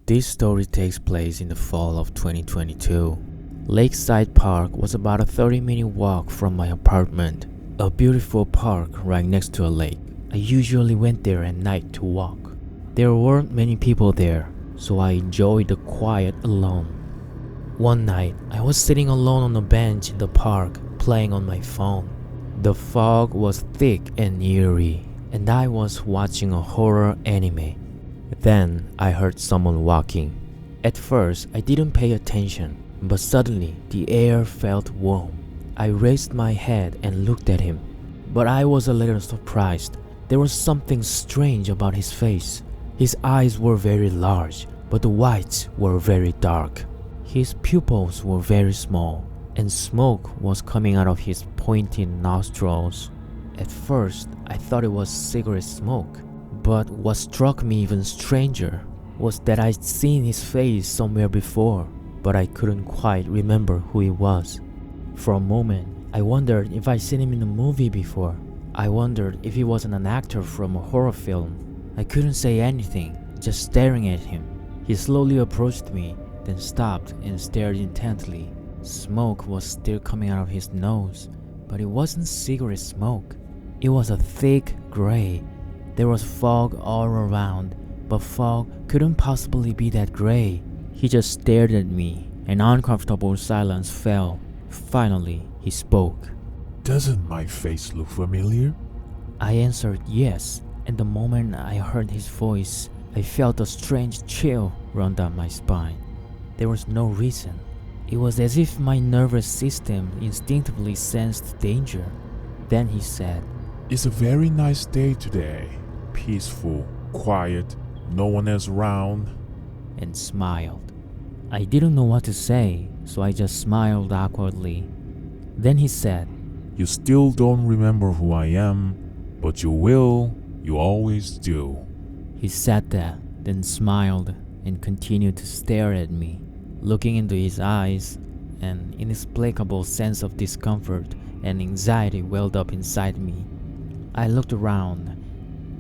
This story takes place in the fall of 2022. Lakeside Park was about a 30-minute walk from my apartment, a beautiful park right next to a lake. I usually went there at night to walk. There weren't many people there, so I enjoyed the quiet alone. One night, I was sitting alone on a bench in the park, playing on my phone. The fog was thick and eerie, and I was watching a horror anime. Then I heard someone walking. At first, I didn't pay attention, but suddenly the air felt warm. I raised my head and looked at him, but I was a little surprised. There was something strange about his face. His eyes were very large, but the whites were very dark. His pupils were very small, and smoke was coming out of his pointed nostrils. At first, I thought it was cigarette smoke. But what struck me even stranger was that I'd seen his face somewhere before, but I couldn't quite remember who he was. For a moment, I wondered if I'd seen him in a movie before. I wondered if he wasn't an actor from a horror film. I couldn't say anything, just staring at him. He slowly approached me, then stopped and stared intently. Smoke was still coming out of his nose, but it wasn't cigarette smoke. It was a thick gray. There was fog all around, but fog couldn't possibly be that gray. He just stared at me. An uncomfortable silence fell. Finally, he spoke. Doesn't my face look familiar? I answered yes, and the moment I heard his voice, I felt a strange chill run down my spine. There was no reason. It was as if my nervous system instinctively sensed danger. Then he said, It's a very nice day today. Peaceful, quiet, no one else around. And smiled. I didn't know what to say, so I just smiled awkwardly. Then he said, You still don't remember who I am, but you will, you always do. He said that, then smiled and continued to stare at me. Looking into his eyes, an inexplicable sense of discomfort and anxiety welled up inside me. I looked around,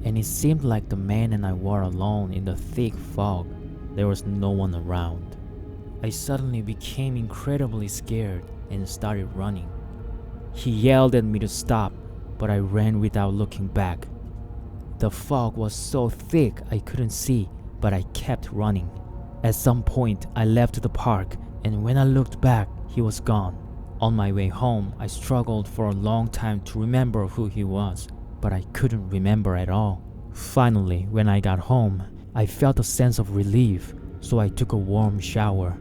and it seemed like the man and I were alone in the thick fog. There was no one around. I suddenly became incredibly scared and started running. He yelled at me to stop, but I ran without looking back. The fog was so thick I couldn't see, but I kept running. At some point, I left the park, and when I looked back, he was gone. On my way home, I struggled for a long time to remember who he was, but I couldn't remember at all. Finally, when I got home, I felt a sense of relief, so I took a warm shower.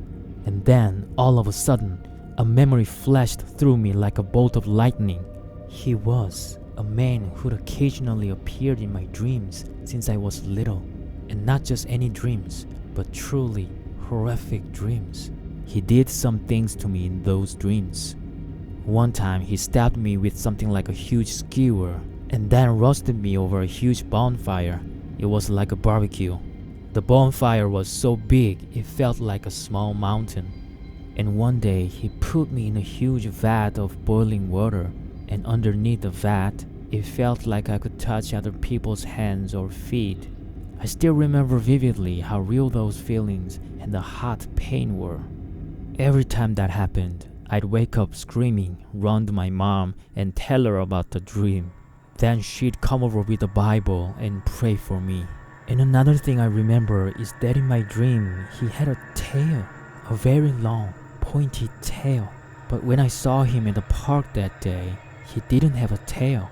And then, all of a sudden, a memory flashed through me like a bolt of lightning. He was a man who'd occasionally appeared in my dreams since I was little. And not just any dreams, but truly horrific dreams. He did some things to me in those dreams. One time, he stabbed me with something like a huge skewer, and then roasted me over a huge bonfire. It was like a barbecue. The bonfire was so big, it felt like a small mountain. And one day, he put me in a huge vat of boiling water, and underneath the vat, it felt like I could touch other people's hands or feet. I still remember vividly how real those feelings and the hot pain were. Every time that happened, I'd wake up screaming, run to my mom, and tell her about the dream. Then she'd come over with the Bible and pray for me. And another thing I remember is that in my dream, he had a tail, a very long, pointed tail. But when I saw him in the park that day, he didn't have a tail.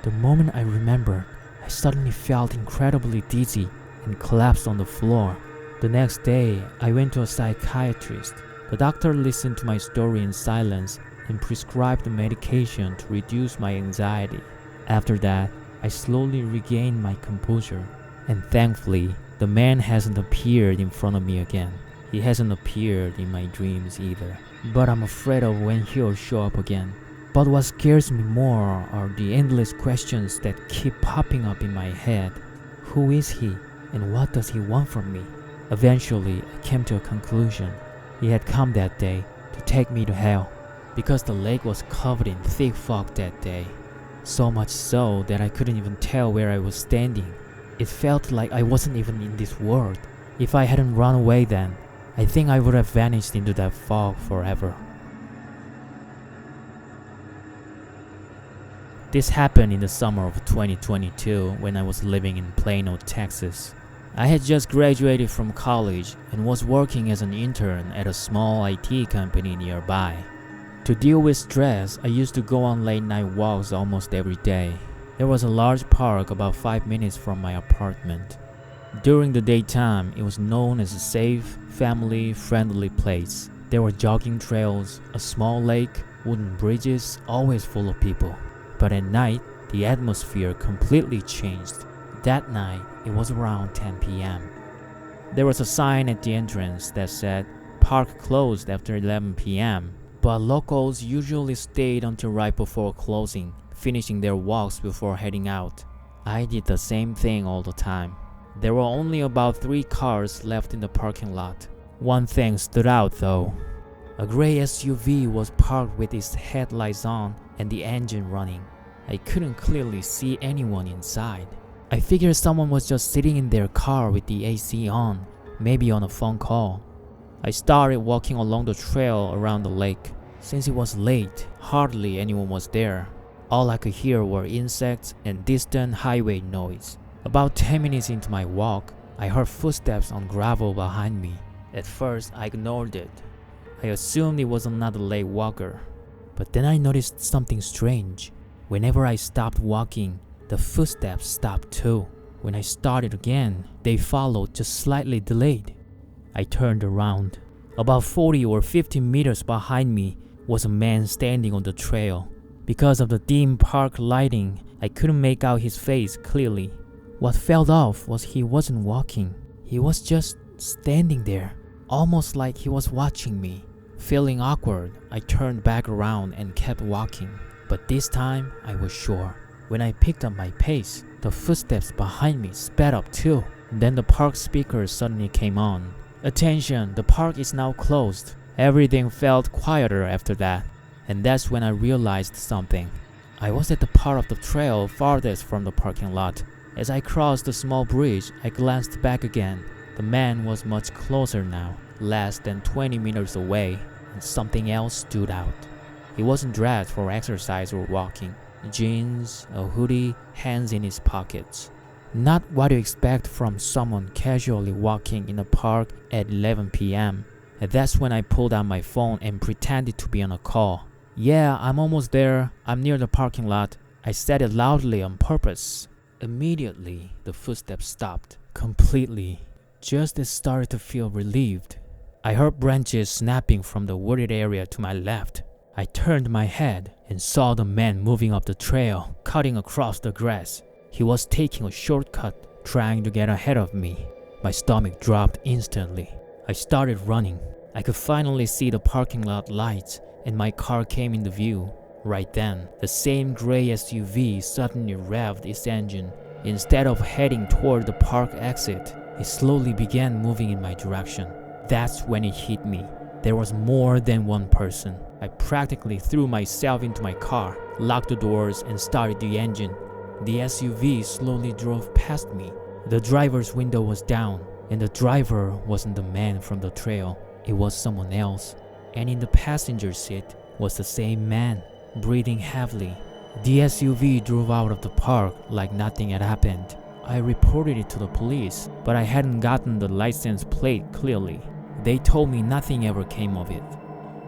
The moment I remembered, I suddenly felt incredibly dizzy and collapsed on the floor. The next day, I went to a psychiatrist. The doctor listened to my story in silence and prescribed medication to reduce my anxiety. After that, I slowly regained my composure. And thankfully, the man hasn't appeared in front of me again. He hasn't appeared in my dreams either. But I'm afraid of when he'll show up again. But what scares me more are the endless questions that keep popping up in my head. Who is he? And what does he want from me? Eventually, I came to a conclusion. He had come that day to take me to hell, because the lake was covered in thick fog that day. So much so that I couldn't even tell where I was standing. It felt like I wasn't even in this world. If I hadn't run away then, I think I would have vanished into that fog forever. This happened in the summer of 2022 when I was living in Plano, Texas. I had just graduated from college and was working as an intern at a small IT company nearby. To deal with stress, I used to go on late night walks almost every day. There was a large park about 5 minutes from my apartment. During the daytime, it was known as a safe, family-friendly place. There were jogging trails, a small lake, wooden bridges, always full of people. But at night, the atmosphere completely changed. That night, it was around 10 p.m. There was a sign at the entrance that said, "Park closed after 11 p.m., but locals usually stayed until right before closing, finishing their walks before heading out. I did the same thing all the time. There were only about 3 cars left in the parking lot. One thing stood out though. A gray SUV was parked with its headlights on and the engine running. I couldn't clearly see anyone inside. I figured someone was just sitting in their car with the AC on, maybe on a phone call. I started walking along the trail around the lake. Since it was late, hardly anyone was there. All I could hear were insects and distant highway noise. About 10 minutes into my walk, I heard footsteps on gravel behind me. At first, I ignored it. I assumed it was another late walker. But then I noticed something strange. Whenever I stopped walking, the footsteps stopped too. When I started again, they followed, just slightly delayed. I turned around. About 40 or 50 meters behind me was a man standing on the trail. Because of the dim park lighting, I couldn't make out his face clearly. What felt off was he wasn't walking. He was just standing there, almost like he was watching me. Feeling awkward, I turned back around and kept walking. But this time, I was sure. When I picked up my pace, the footsteps behind me sped up too. Then the park speaker suddenly came on. "Attention, the park is now closed." Everything felt quieter after that. And that's when I realized something. I was at the part of the trail farthest from the parking lot. As I crossed the small bridge, I glanced back again. The man was much closer now, less than 20 meters away, and something else stood out. He wasn't dressed for exercise or walking. Jeans, a hoodie, hands in his pockets. Not what you expect from someone casually walking in a park at 11 p.m. And that's when I pulled out my phone and pretended to be on a call. "Yeah, I'm almost there. I'm near the parking lot." I said it loudly on purpose. Immediately, the footsteps stopped, completely. Just as I started to feel relieved, I heard branches snapping from the wooded area to my left. I turned my head and saw the man moving up the trail, cutting across the grass. He was taking a shortcut, trying to get ahead of me. My stomach dropped instantly. I started running. I could finally see the parking lot lights, and my car came into view. Right then, the same gray SUV suddenly revved its engine. Instead of heading toward the park exit, it slowly began moving in my direction. That's when it hit me. There was more than one person. I practically threw myself into my car, locked the doors, and started the engine. The SUV slowly drove past me. The driver's window was down, and the driver wasn't the man from the trail. It was someone else. And in the passenger seat was the same man, breathing heavily. The SUV drove out of the park like nothing had happened. I reported it to the police, but I hadn't gotten the license plate clearly. They told me nothing ever came of it.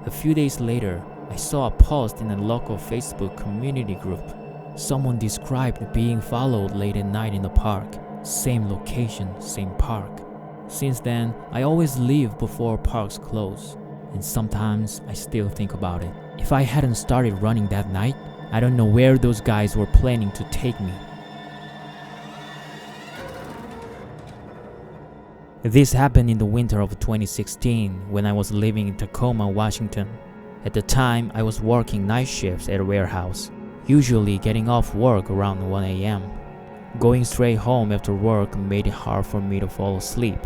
A few days later, I saw a post in a local Facebook community group. Someone described being followed late at night in the park. Same location, same park. Since then, I always leave before parks close. And sometimes I still think about it. If I hadn't started running that night, I don't know where those guys were planning to take me. This happened in the winter of 2016 when I was living in Tacoma, Washington. At the time, I was working night shifts at a warehouse, usually getting off work around 1 a.m. Going straight home after work made it hard for me to fall asleep.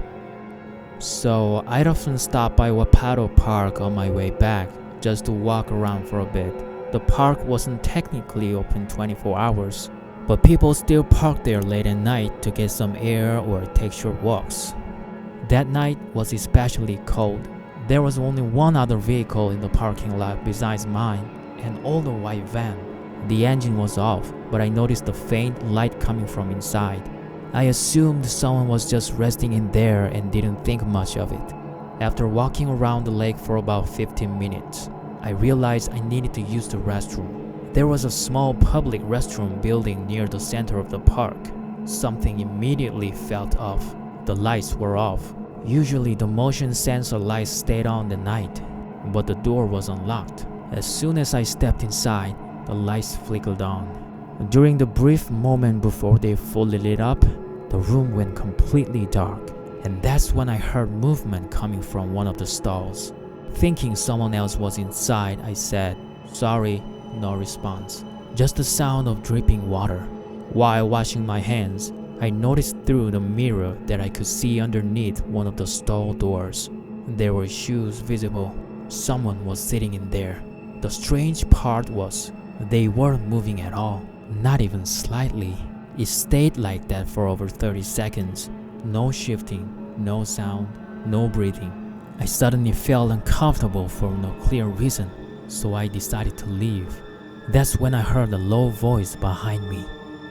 So I'd often stop by Wapato Park on my way back just to walk around for a bit. The park wasn't technically open 24 hours, but people still parked there late at night to get some air or take short walks. That night was especially cold. There was only one other vehicle in the parking lot besides mine, an older white van. The engine was off, but I noticed a faint light coming from inside. I assumed someone was just resting in there and didn't think much of it. After walking around the lake for about 15 minutes, I realized I needed to use the restroom. There was a small public restroom building near the center of the park. Something immediately felt off. The lights were off. Usually the motion sensor lights stayed on at night, but the door was unlocked. As soon as I stepped inside, the lights flickered on. During the brief moment before they fully lit up, the room went completely dark, and that's when I heard movement coming from one of the stalls. Thinking someone else was inside, I said, "Sorry," no response. Just the sound of dripping water. While washing my hands, I noticed through the mirror that I could see underneath one of the stall doors. There were shoes visible. Someone was sitting in there. The strange part was, they weren't moving at all, not even slightly. It stayed like that for over 30 seconds. No shifting, no sound, no breathing. I suddenly felt uncomfortable for no clear reason, so I decided to leave. That's when I heard a low voice behind me.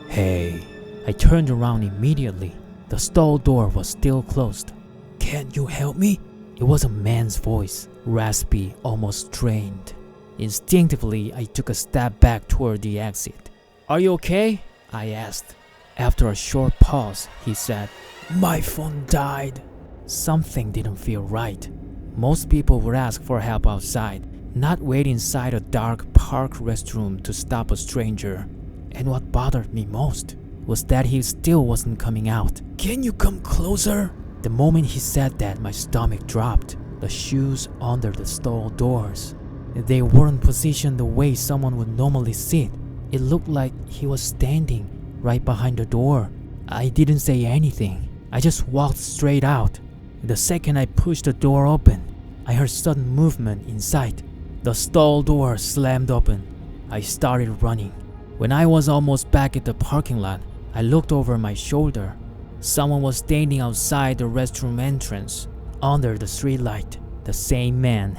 "Hey." I turned around immediately. The stall door was still closed. "Can't you help me?" It was a man's voice, raspy, almost strained. Instinctively, I took a step back toward the exit. "Are you okay?" I asked. After a short pause, he said, "My phone died." Something didn't feel right. Most people would ask for help outside, not wait inside a dark park restroom to stop a stranger. And what bothered me most was that he still wasn't coming out. "Can you come closer?" The moment he said that, my stomach dropped. The shoes under the stall doors. They weren't positioned the way someone would normally sit. It looked like he was standing right behind the door. I didn't say anything. I just walked straight out. The second I pushed the door open, I heard sudden movement inside. The stall door slammed open. I started running. When I was almost back at the parking lot, I looked over my shoulder. Someone was standing outside the restroom entrance, under the streetlight, the same man.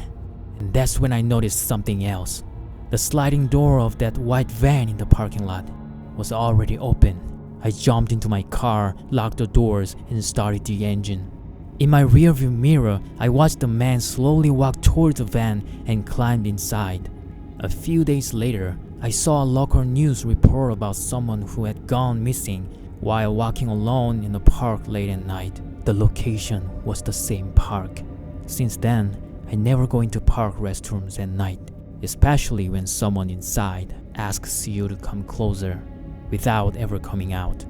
And that's when I noticed something else. The sliding door of that white van in the parking lot was already open. I jumped into my car, locked the doors, and started the engine. In my rearview mirror, I watched the man slowly walk towards the van and climbed inside. A few days later, I saw a local news report about someone who had gone missing while walking alone in the park late at night. The location was the same park. Since then, I never go into park restrooms at night, especially when someone inside asks you to come closer without ever coming out.